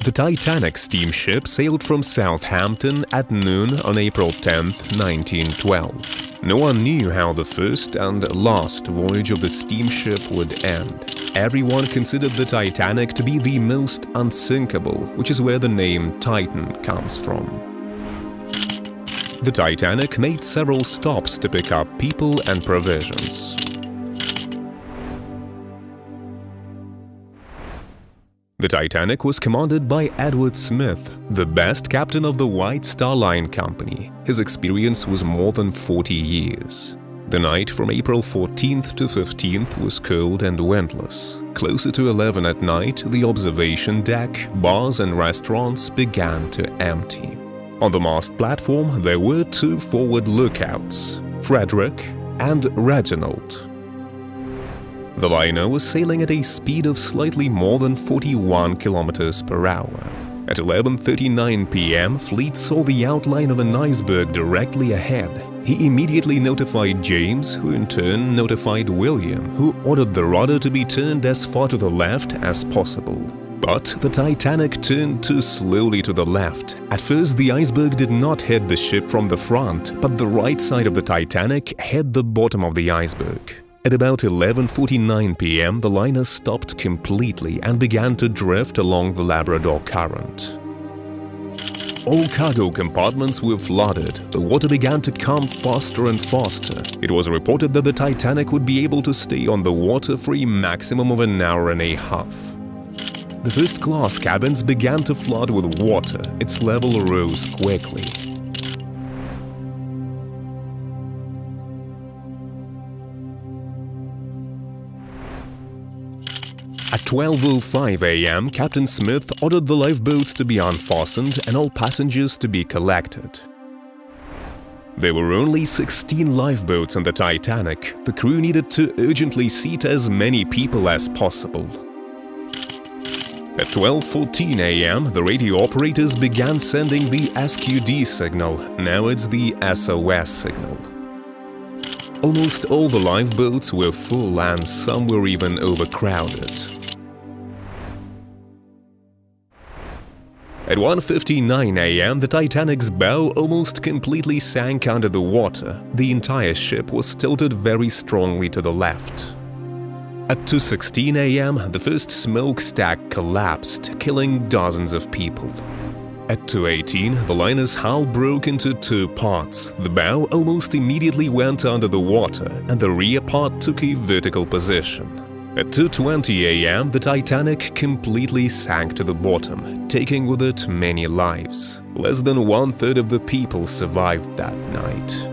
The Titanic steamship sailed from Southampton at noon on April 10, 1912. No one knew how the first and last voyage of the steamship would end. Everyone considered the Titanic to be the most unsinkable, which is where the name Titan comes from. The Titanic made several stops to pick up people and provisions. The Titanic was commanded by Edward Smith, the best captain of the White Star Line Company. His experience was more than 40 years. The night from April 14th to 15th was cold and windless. Closer to 11 at night, the observation deck, bars and restaurants began to empty. On the mast platform, there were two forward lookouts, Frederick and Reginald. The liner was sailing at a speed of slightly more than 41 km per hour. At 11:39 p.m., Fleet saw the outline of an iceberg directly ahead. He immediately notified James, who in turn notified William, who ordered the rudder to be turned as far to the left as possible. But the Titanic turned too slowly to the left. At first, the iceberg did not hit the ship from the front, but the right side of the Titanic hit the bottom of the iceberg. At about 11:49 p.m., the liner stopped completely and began to drift along the Labrador Current. All cargo compartments were flooded. The water began to come faster and faster. It was reported that the Titanic would be able to stay on the water for a maximum of an hour and a half. The first-class cabins began to flood with water. Its level rose quickly. At 12:05 a.m., Captain Smith ordered the lifeboats to be unfastened and all passengers to be collected. There were only 16 lifeboats on the Titanic. The crew needed to urgently seat as many people as possible. At 12:14 a.m., the radio operators began sending the SQD signal. Now it's the SOS signal. Almost all the lifeboats were full and some were even overcrowded. At 1:59 a.m., the Titanic's bow almost completely sank under the water. The entire ship was tilted very strongly to the left. At 2:16 a.m., the first smokestack collapsed, killing dozens of people. At 2:18, the liner's hull broke into two parts. The bow almost immediately went under the water, and the rear part took a vertical position. At 2:20 a.m., the Titanic completely sank to the bottom, taking with it many lives. Less than one-third of the people survived that night.